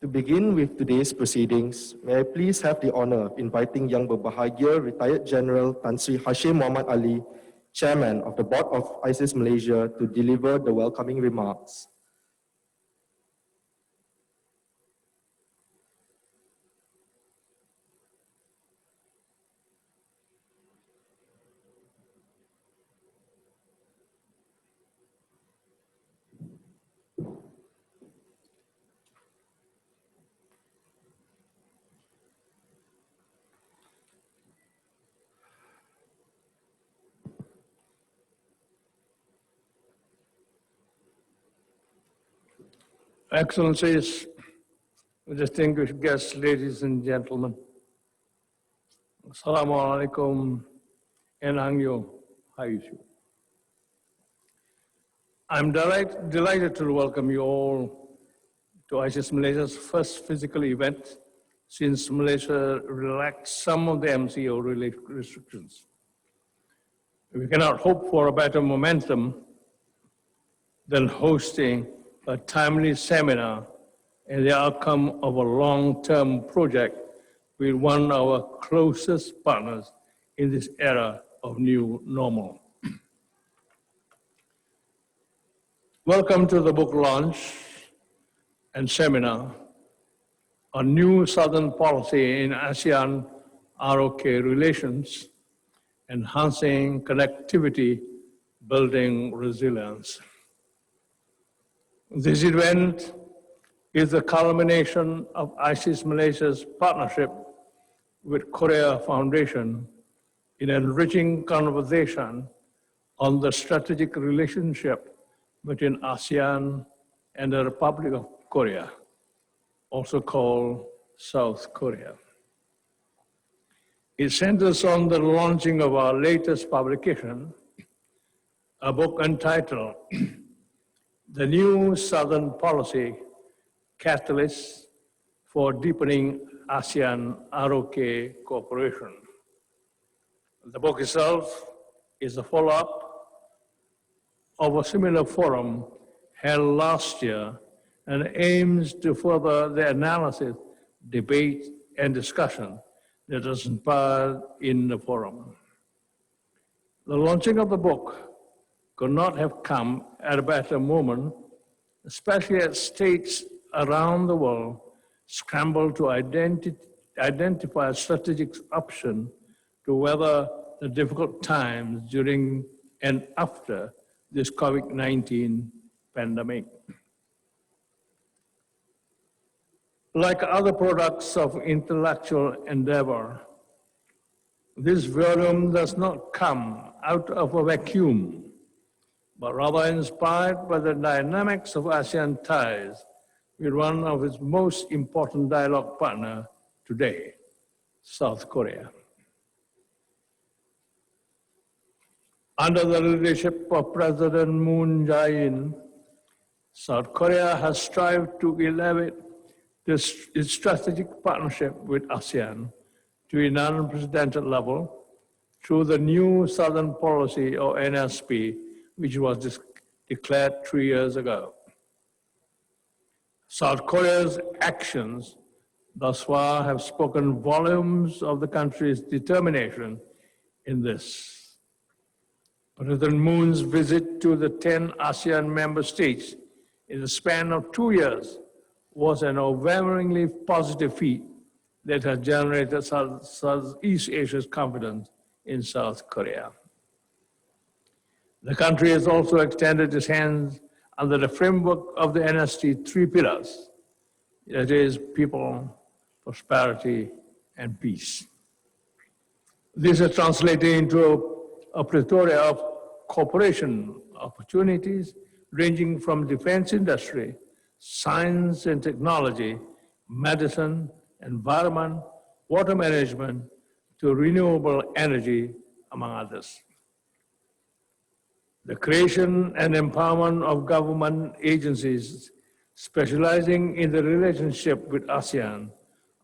To begin with today's proceedings, may I please have the honor of inviting Yang Berbahagia Retired General Tan Sri Hashim Muhammad Ali, Chairman of the Board of ISIS Malaysia, to deliver the welcoming remarks. Excellencies, distinguished guests, ladies and gentlemen, Assalamu alaikum and Hangyo Hayushu. I'm delighted to welcome you all to ISIS Malaysia's first physical event since Malaysia relaxed some of the MCO related restrictions. We cannot hope for a better momentum than hosting a timely seminar and the outcome of a long-term project with one of our closest partners in this era of new normal. Welcome to the book launch and seminar on new Southern policy in ASEAN-ROK relations, enhancing connectivity, building resilience. This event is the culmination of ISIS Malaysia's partnership with Korea Foundation in enriching conversation on the strategic relationship between ASEAN and the Republic of Korea, also called South Korea. It centers on the launching of our latest publication, a book entitled The New Southern Policy, Catalysts for Deepening ASEAN-ROK Cooperation. The book itself is a follow-up of a similar forum held last year and aims to further the analysis, debate, and discussion that was inspired in the forum. The launching of the book could not have come at a better moment, especially as states around the world scramble to identify a strategic option to weather the difficult times during and after this COVID-19 pandemic. Like other products of intellectual endeavor, this volume does not come out of a vacuum, but rather inspired by the dynamics of ASEAN ties with one of its most important dialogue partners today, South Korea. Under the leadership of President Moon Jae-in, South Korea has strived to elevate its strategic partnership with ASEAN to an unprecedented level through the new Southern Policy, or NSP, which was declared 3 years ago. South Korea's actions thus far have spoken volumes of the country's determination in this. President Moon's visit to the 10 ASEAN member states in the span of 2 years was an overwhelmingly positive feat that has generated Southeast Asia's confidence in South Korea. The country has also extended its hands under the framework of the NST 3 pillars, that is, people, prosperity, and peace. This is translated into a plethora of cooperation opportunities ranging from defense industry, science and technology, medicine, environment, water management, to renewable energy, among others. The creation and empowerment of government agencies specializing in the relationship with ASEAN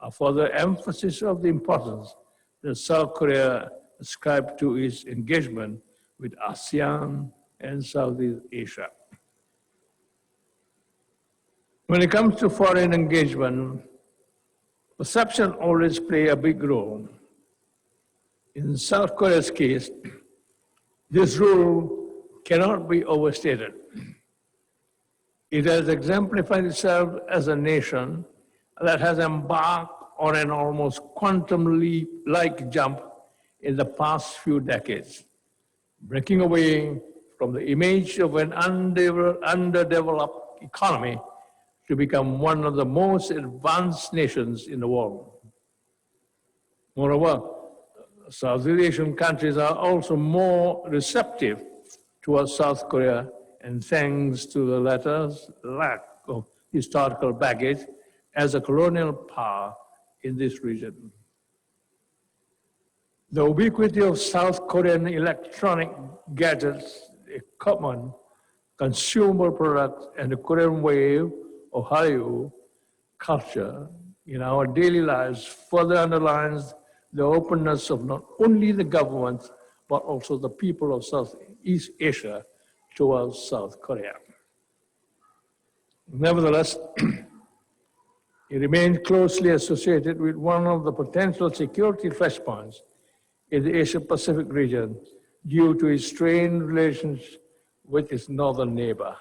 are further emphasis of the importance that South Korea ascribed to its engagement with ASEAN and Southeast Asia. When it comes to foreign engagement, perception always plays a big role. In South Korea's case, this rule cannot be overstated. It has exemplified itself as a nation that has embarked on an almost quantum leap-like jump in the past few decades, breaking away from the image of an underdeveloped economy to become one of the most advanced nations in the world. Moreover, Southeast Asian countries are also more receptive towards South Korea, and thanks to the latter's lack of historical baggage as a colonial power in this region. The ubiquity of South Korean electronic gadgets, equipment, consumer products, and the Korean wave of Hallyu culture in our daily lives further underlines the openness of not only the government, but also the people of Southeast Asia towards South Korea. Nevertheless, it remains closely associated with one of the potential security flashpoints in the Asia-Pacific region due to its strained relations with its northern neighbor.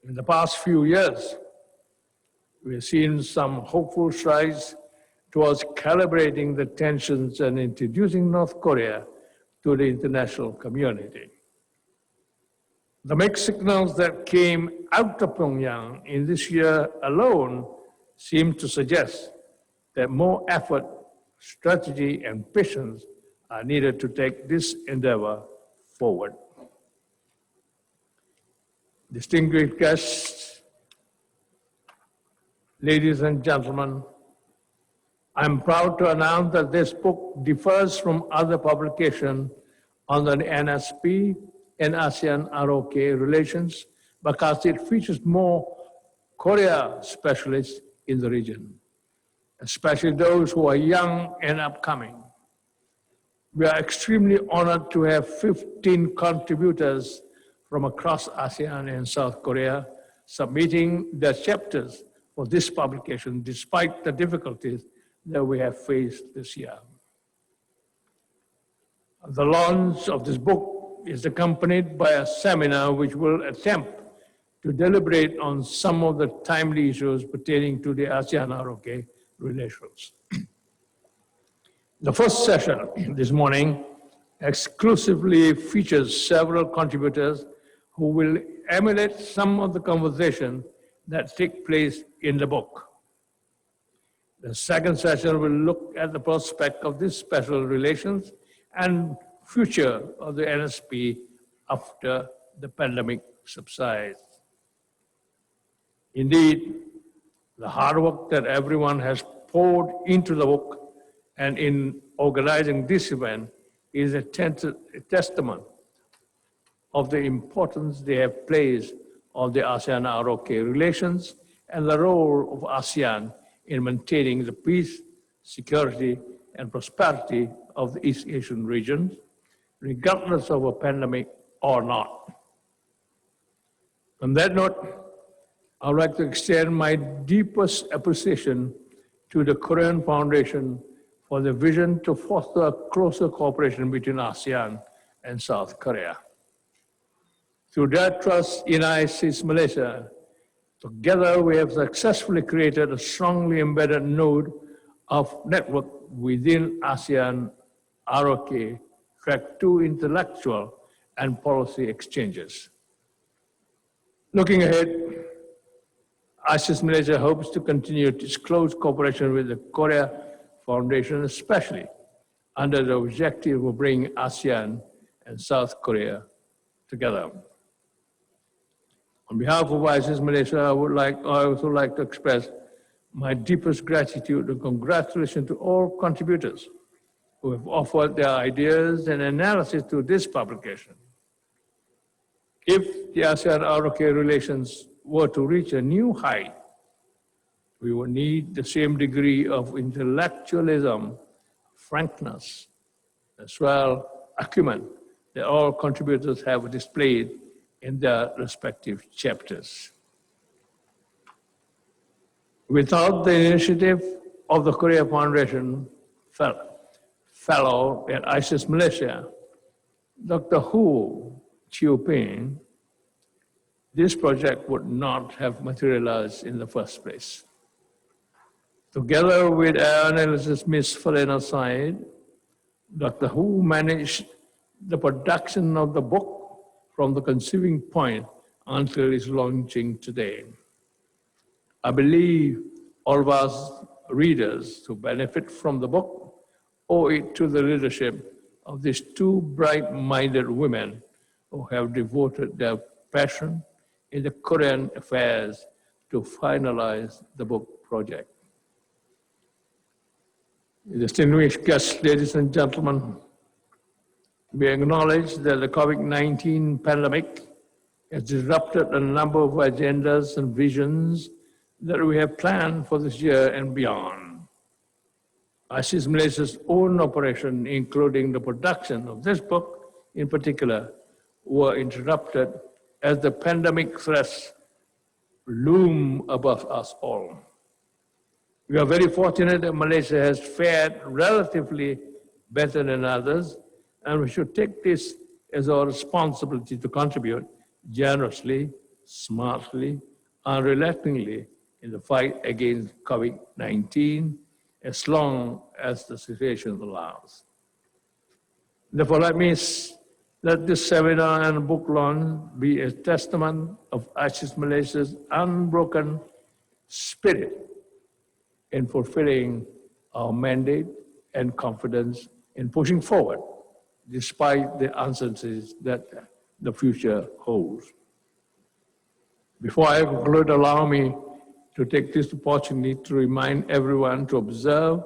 In the past few years, we have seen some hopeful strides towards calibrating the tensions and introducing North Korea to the international community. The mixed signals that came out of Pyongyang in this year alone seem to suggest that more effort, strategy, and patience are needed to take this endeavor forward. Distinguished guests, ladies and gentlemen, I'm proud to announce that this book differs from other publications on the NSP and ASEAN-ROK relations because it features more Korea specialists in the region, especially those who are young and upcoming. We are extremely honored to have 15 contributors from across ASEAN and South Korea submitting their chapters for this publication despite the difficulties that we have faced this year. The launch of this book is accompanied by a seminar which will attempt to deliberate on some of the timely issues pertaining to the ASEAN-ROK relations. The first session this morning exclusively features several contributors who will emulate some of the conversation that take place in the book. The second session will look at the prospect of these special relations and future of the NSP after the pandemic subsides. Indeed, the hard work that everyone has poured into the book and in organizing this event is a testament of the importance they have placed on the ASEAN-ROK relations and the role of ASEAN in maintaining the peace, security, and prosperity of the East Asian region, regardless of a pandemic or not. On that note, I would like to extend my deepest appreciation to the Korean Foundation for the vision to foster a closer cooperation between ASEAN and South Korea. Through their trust in ISEAS Malaysia, together we have successfully created a strongly embedded node of network within ASEAN-ROK track to intellectual and policy exchanges. Looking ahead, ISEAS Malaysia hopes to continue its close cooperation with the Korea Foundation, especially under the objective of bringing ASEAN and South Korea together. On behalf of ISEAS Malaysia, I would also like to express my deepest gratitude and congratulations to all contributors who have offered their ideas and analysis to this publication. If the ASEAN-ROK relations were to reach a new height, we would need the same degree of intellectualism, frankness, as well acumen that all contributors have displayed in their respective chapters. Without the initiative of the Korea Foundation fellow at ISIS Malaysia, Dr. Hu Chiu-ping, this project would not have materialized in the first place. Together with our analyst, Ms. Farina Said, Dr. Hu managed the production of the book from the conceiving point until its launching today. I believe all of us readers who benefit from the book owe it to the leadership of these two bright-minded women who have devoted their passion in the Korean affairs to finalize the book project. Distinguished guests, ladies and gentlemen, we acknowledge that the COVID-19 pandemic has disrupted a number of agendas and visions that we have planned for this year and beyond. ISIS Malaysia's own operation, including the production of this book in particular, were interrupted as the pandemic threats loom above us all. We are very fortunate that Malaysia has fared relatively better than others, and we should take this as our responsibility to contribute generously, smartly, unrelentingly in the fight against COVID-19 as long as the situation allows. Therefore, let this seminar and book launch be a testament of ISIS Malaysia's unbroken spirit in fulfilling our mandate and confidence in pushing forward despite the uncertainties that the future holds. Before I conclude, allow me to take this opportunity to remind everyone to observe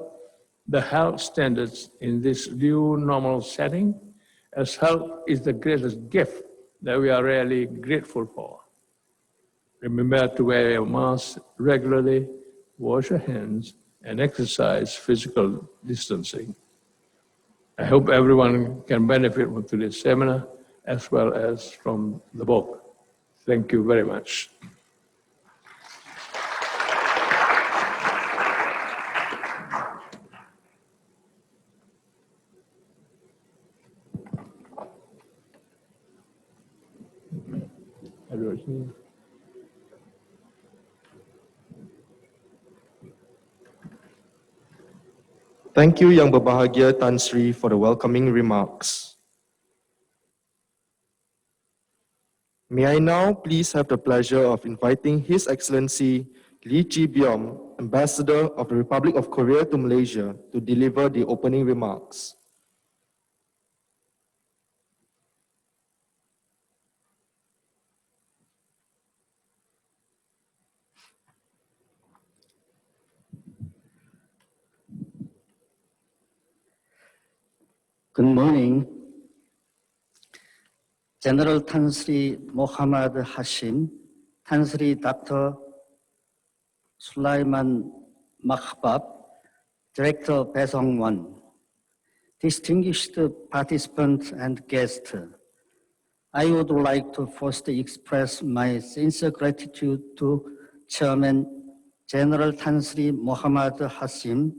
the health standards in this new normal setting, as health is the greatest gift that we are really grateful for. Remember to wear your mask regularly, wash your hands, and exercise physical distancing. I hope everyone can benefit from today's seminar as well as from the book. Thank you very much. Thank you, Yang Berbahagia Tan Sri, for the welcoming remarks. May I now please have the pleasure of inviting His Excellency Lee Chi Beom, Ambassador of the Republic of Korea to Malaysia, to deliver the opening remarks. Good morning. General Tan Sri Mohammad Hashim, Tan Sri Dr. Sulaiman Mahbub, Director Bae Sung-Won, distinguished participants and guests, I would like to first express my sincere gratitude to Chairman General Tan Sri Mohammad Hashim,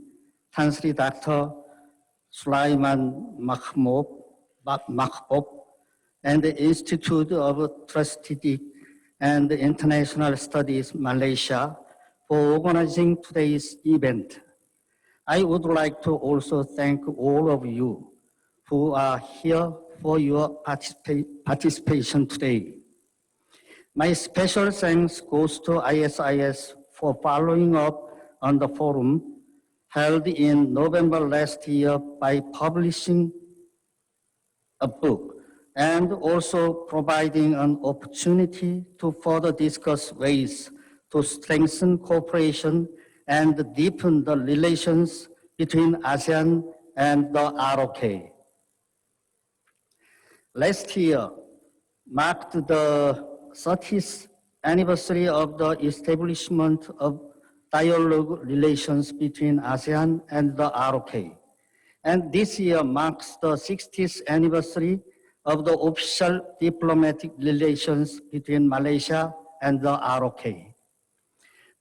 Tan Sri Dr. Sulaiman Mahbub, and the Institute of Strategic and International Studies, Malaysia, for organizing today's event. I would like to also thank all of you who are here for your participation today. My special thanks goes to ISIS for following up on the forum held in November last year by publishing a book and also providing an opportunity to further discuss ways to strengthen cooperation and deepen the relations between ASEAN and the ROK. Last year marked the 30th anniversary of the establishment of dialogue relations between ASEAN and the ROK. And this year marks the 60th anniversary of the official diplomatic relations between Malaysia and the ROK.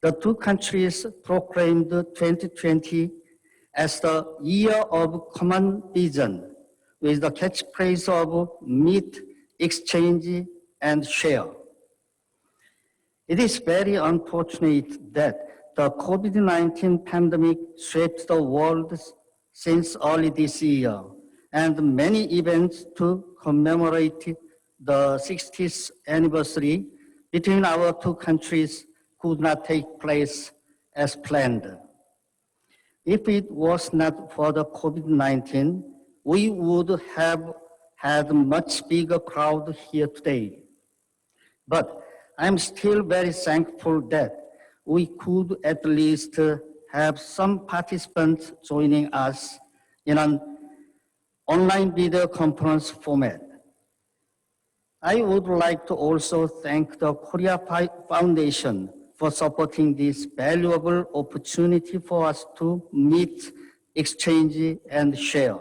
The two countries proclaimed 2020 as the Year of Common Vision, with the catchphrase of meet, exchange, and share. It is very unfortunate that the COVID-19 pandemic swept the world since early this year, and many events to commemorate the 60th anniversary between our two countries could not take place as planned. If it was not for the COVID-19, we would have had a much bigger crowd here today. But I'm still very thankful that we could at least have some participants joining us in an online video conference format. I would like to also thank the Korea Foundation for supporting this valuable opportunity for us to meet, exchange, and share.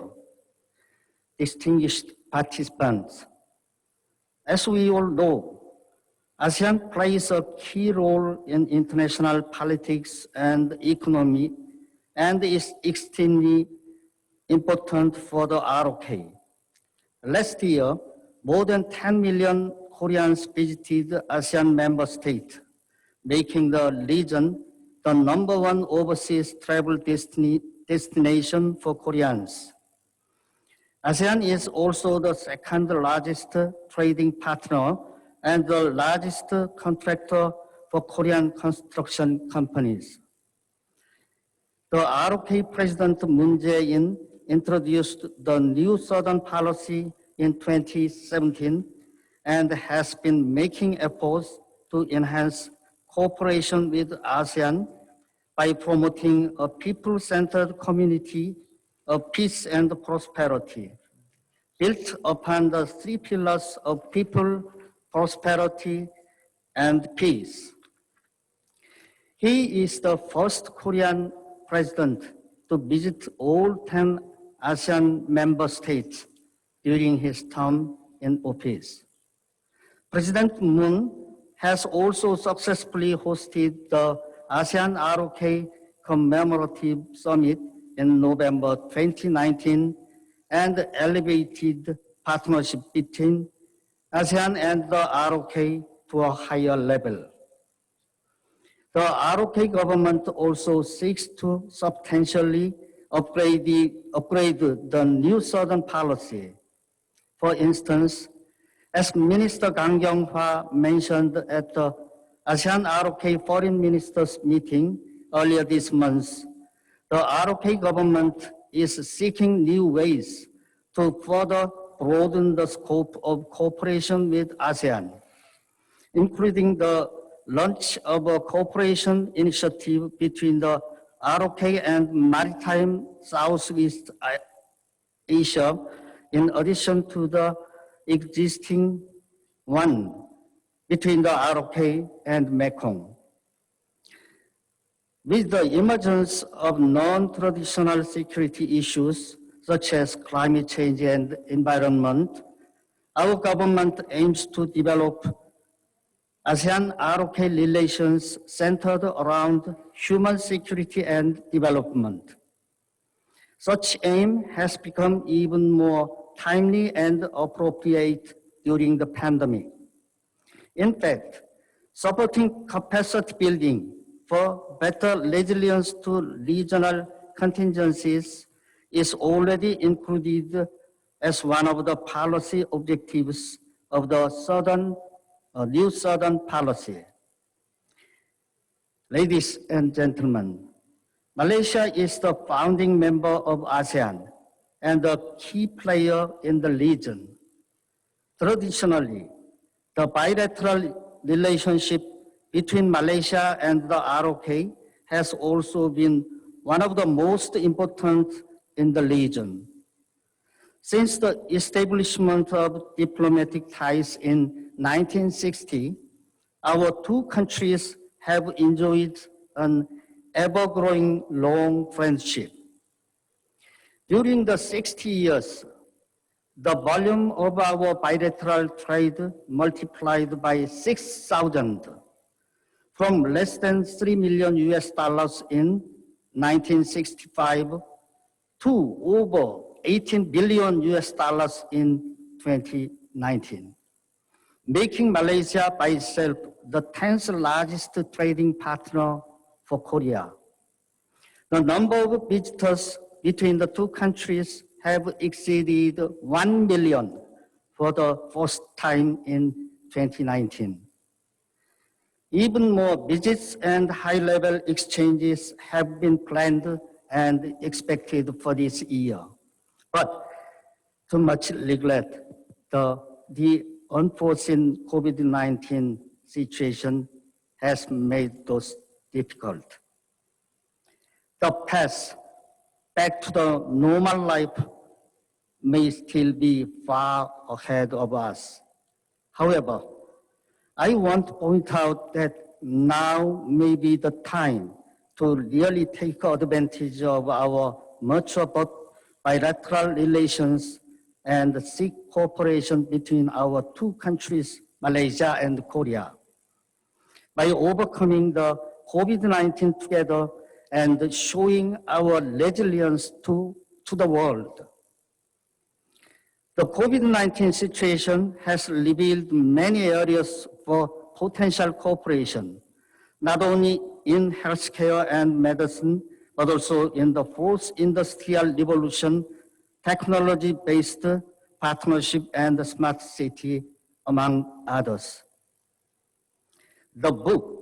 Distinguished participants, as we all know, ASEAN plays a key role in international politics and economy and is extremely important for the ROK. Last year, more than 10 million Koreans visited ASEAN member states, making the region the #1 overseas travel destination for Koreans. ASEAN is also the second largest trading partner and the largest contractor for Korean construction companies. The ROK President Moon Jae-in introduced the new Southern Policy in 2017 and has been making efforts to enhance cooperation with ASEAN by promoting a people-centered community of peace and prosperity, built upon the 3 pillars of people, prosperity, and peace. He is the first Korean president to visit all 10 ASEAN member states during his term in office. President Moon has also successfully hosted the ASEAN-ROK Commemorative Summit in November 2019 and elevated partnership between ASEAN and the ROK to a higher level. The ROK government also seeks to substantially upgrade the new Southern Policy. For instance, as Minister Kang Kyung-hwa mentioned at the ASEAN-ROK Foreign Ministers meeting earlier this month, the ROK government is seeking new ways to further broaden the scope of cooperation with ASEAN, including the launch of a cooperation initiative between the ROK and Maritime Southeast Asia, in addition to the existing one between the ROK and Mekong. With the emergence of non-traditional security issues, such as climate change and environment, our government aims to develop ASEAN-ROK relations centered around human security and development. Such aim has become even more timely and appropriate during the pandemic. In fact, supporting capacity building for better resilience to regional contingencies is already included as one of the policy objectives of the new Southern Policy. Ladies and gentlemen, Malaysia is the founding member of ASEAN and a key player in the region. Traditionally, the bilateral relationship between Malaysia and the ROK has also been one of the most important in the region. Since the establishment of diplomatic ties in 1960, our two countries have enjoyed an ever-growing long friendship. During the 60 years, the volume of our bilateral trade multiplied by 6,000, from less than $3 million in 1965 to over $18 billion in 2019, making Malaysia by itself the 10th largest trading partner for Korea. The number of visitors between the two countries have exceeded 1 million for the first time in 2019. Even more visits and high-level exchanges have been planned and expected for this year. But to much regret, the unforeseen COVID-19 situation has made those difficult. The path back to the normal life may still be far ahead of us. However, I want to point out that now may be the time to really take advantage of our mutual bilateral relations and seek cooperation between our two countries, Malaysia and Korea, by overcoming the COVID-19 together and showing our resilience to the world. The COVID-19 situation has revealed many areas for potential cooperation, not only in healthcare and medicine, but also in the fourth industrial revolution, technology-based partnership, and the smart city, among others. The book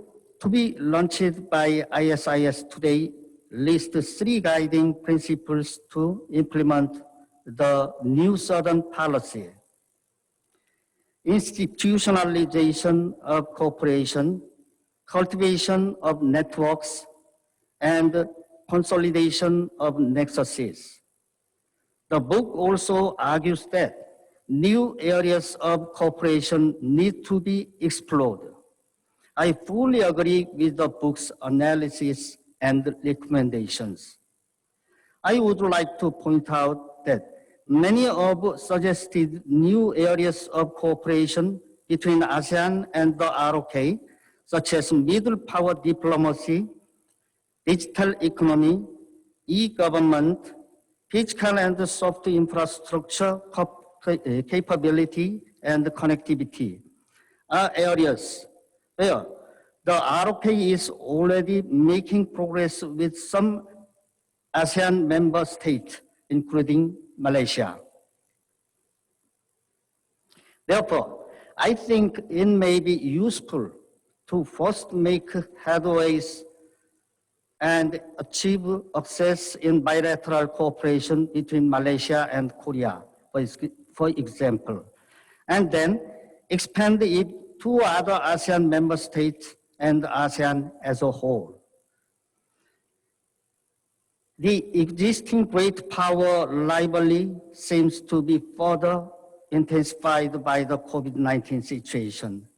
to be launched by ISIS today lists 3 guiding principles to implement the new Southern policy: institutionalization of cooperation, cultivation of networks, and consolidation of nexuses. The book also argues that new areas of cooperation need to be explored. I fully agree with the book's analysis and recommendations. I would like to point out that many of suggested new areas of cooperation between ASEAN and the ROK, such as middle power diplomacy, digital economy, e-government, physical and soft infrastructure capability, and connectivity, are areas where the ROK is already making progress with some ASEAN member states, including Malaysia. Therefore, I think it may be useful to first make headways and achieve success in bilateral cooperation between Malaysia and Korea, for example, and then expand it to other ASEAN member states and ASEAN as a whole. The existing great power rivalry seems to be further intensified by the COVID-19 situation.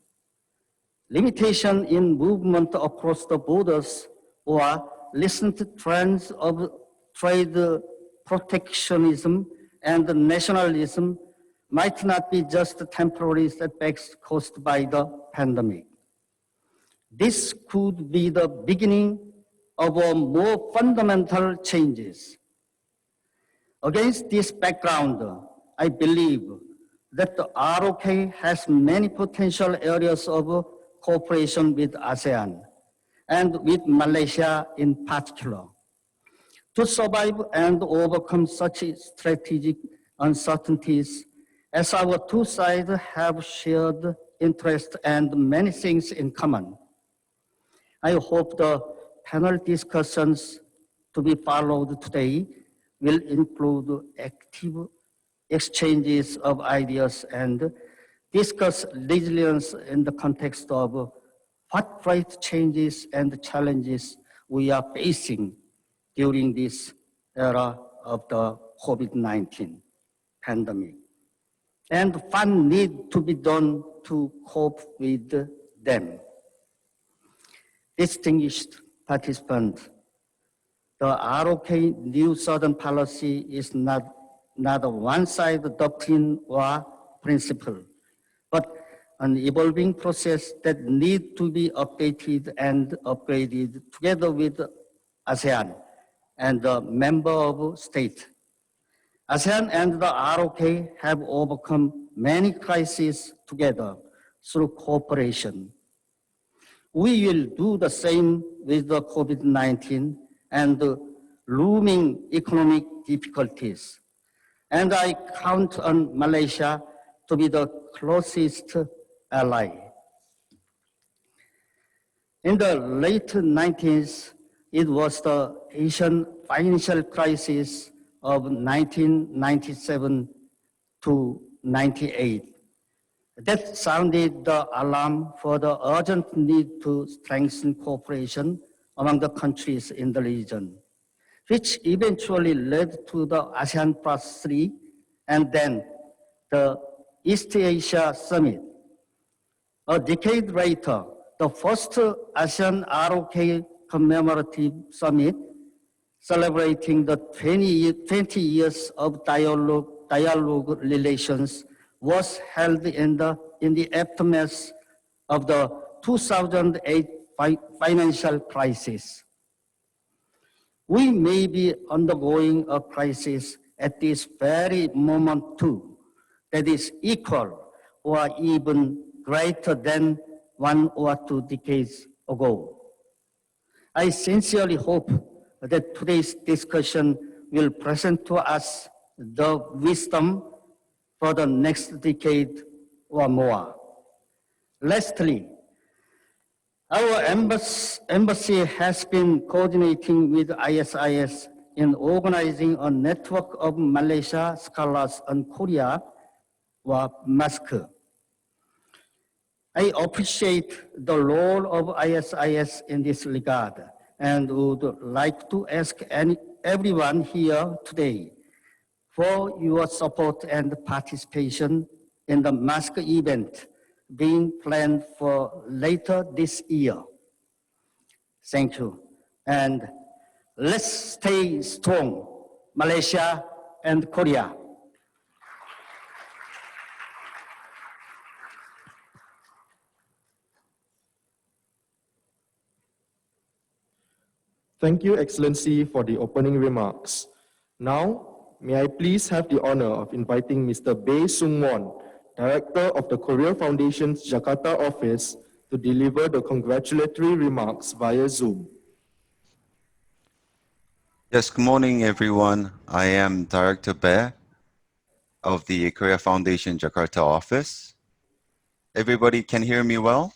Limitation in movement across the borders or recent trends of trade protectionism and nationalism might not be just temporary setbacks caused by the pandemic. This could be the beginning of a more fundamental changes. Against this background, I believe that the ROK has many potential areas of cooperation with ASEAN and with Malaysia in particular. To survive and overcome such strategic uncertainties, as our two sides have shared interests and many things in common, I hope the panel discussions to be followed today will include active exchanges of ideas and discuss resilience in the context of what great changes and challenges we are facing during this era of the COVID-19 pandemic, and what needs to be done to cope with them. Distinguished participants, the ROK New Southern Policy is not a one-sided doctrine or principle, but an evolving process that need to be updated and upgraded together with ASEAN and the member of state. ASEAN and the ROK have overcome many crises together through cooperation. We will do the same with the COVID-19 and the looming economic difficulties. And I count on Malaysia to be the closest ally. In the late 90s, it was the Asian financial crisis of 1997 to 98 that sounded the alarm for the urgent need to strengthen cooperation among the countries in the region, which eventually led to the ASEAN Plus 3 and then the East Asia Summit. A decade later, the first ASEAN-ROK commemorative summit celebrating the 20 years of dialogue relations was held in the aftermath of the 2008 financial crisis. We may be undergoing a crisis at this very moment too, that is equal or even greater than 1 or 2 decades ago. I sincerely hope that today's discussion will present to us the wisdom for the next decade or more. Lastly, our embassy has been coordinating with ISIS in organizing a network of Malaysia scholars on Korea or MASK. I appreciate the role of ISIS in this regard and would like to ask everyone here today for your support and participation in the MASK event being planned for later this year. Thank you. And let's stay strong, Malaysia and Korea. Thank you, Excellency, for the opening remarks. Now, may I please have the honor of inviting Mr. Bae Sung-Won, Director of the Korea Foundation's Jakarta office, to deliver the congratulatory remarks via Zoom. Yes, good morning, everyone. I am Director Bae of the Korea Foundation Jakarta office. Everybody can hear me well?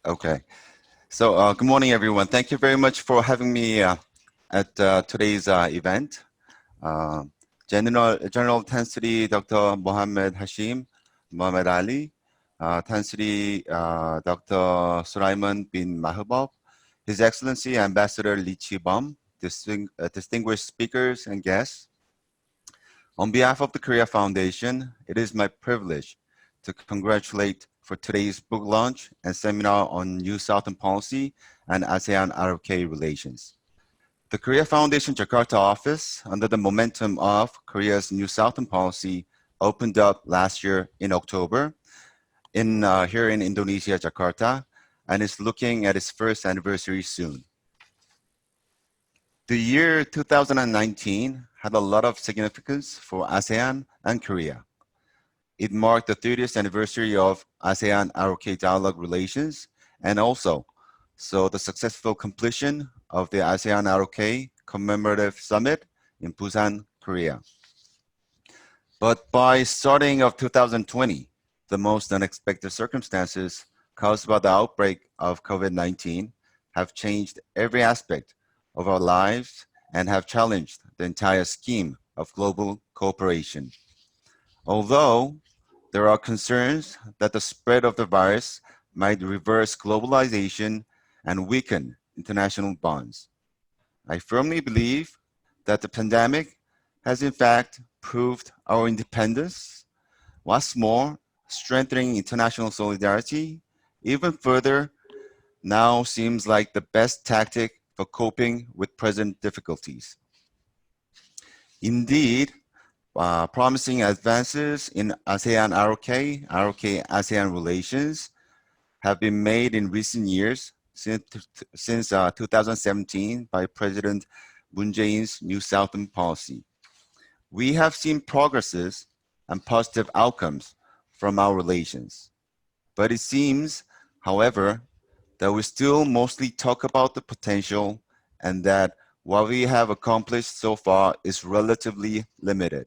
Okay. So good morning, everyone. Thank you very much for having me at today's event. General Tan Sri Dr. Mohammed Hashim, Mohammed Ali, Tan Sri Dr. Sulaiman bin Mahbub, His Excellency Ambassador Lee Chi Beom, distinguished speakers and guests. On behalf of the Korea Foundation, it is my privilege to congratulate for today's book launch and seminar on New Southern Policy and ASEAN-ROK relations. The Korea Foundation Jakarta office, under the momentum of Korea's New Southern Policy, opened up last year in October here in Indonesia, Jakarta, and is looking at its first anniversary soon. The year 2019 had a lot of significance for ASEAN and Korea. It marked the 30th anniversary of ASEAN-ROK dialogue relations and also saw the successful completion of the ASEAN-ROK commemorative summit in Busan, Korea. But by starting of 2020, the most unexpected circumstances caused by the outbreak of COVID-19 have changed every aspect of our lives and have challenged the entire scheme of global cooperation. Although there are concerns that the spread of the virus might reverse globalization and weaken international bonds, I firmly believe that the pandemic has in fact proved our independence. What's more, strengthening international solidarity even further now seems like the best tactic for coping with present difficulties. Indeed, promising advances in ASEAN-ROK, ROK-ASEAN relations have been made in recent years since 2017 by President Moon Jae-in's New Southern policy. We have seen progresses and positive outcomes from our relations. But it seems, however, that we still mostly talk about the potential and that what we have accomplished so far is relatively limited.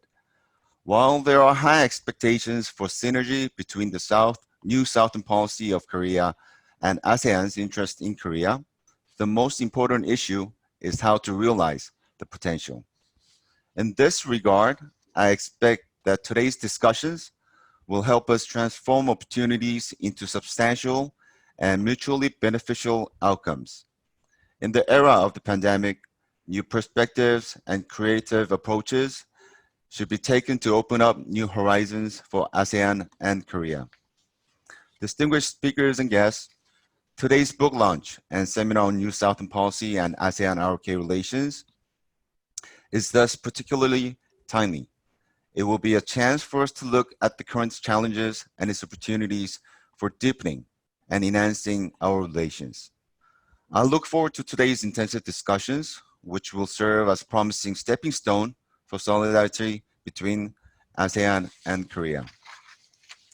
While there are high expectations for synergy between the New Southern policy of Korea and ASEAN's interest in Korea, the most important issue is how to realize the potential. In this regard, I expect that today's discussions will help us transform opportunities into substantial and mutually beneficial outcomes. In the era of the pandemic, new perspectives and creative approaches should be taken to open up new horizons for ASEAN and Korea. Distinguished speakers and guests, today's book launch and seminar on New Southern Policy and ASEAN-ROK relations is thus particularly timely. It will be a chance for us to look at the current challenges and its opportunities for deepening and enhancing our relations. I look forward to today's intensive discussions, which will serve as a promising stepping stone for solidarity between ASEAN and Korea.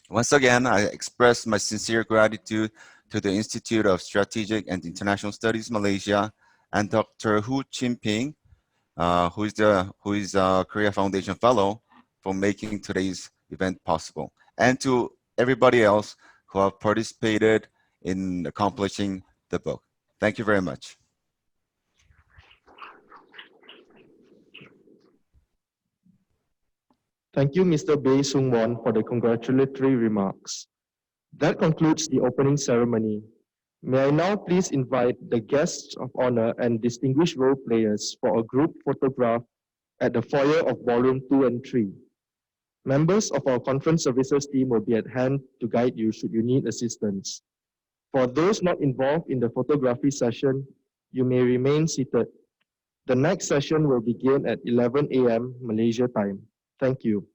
Once again, I express my sincere gratitude to the Institute of Strategic and International Studies Malaysia and Dr. Hu Chin-ping, who is a Korea Foundation Fellow, for making today's event possible, and to everybody else who have participated in accomplishing the book. Thank you very much. Thank you, Mr. Bae Sung-Won, for the congratulatory remarks. That concludes the opening ceremony. May I now please invite the guests of honor and distinguished role players for a group photograph at the foyer of Ballroom 2 and 3. Members of our conference services team will be at hand to guide you should you need assistance. For those not involved in the photography session, you may remain seated. The next session will begin at 11 a.m. Malaysia time. Thank you.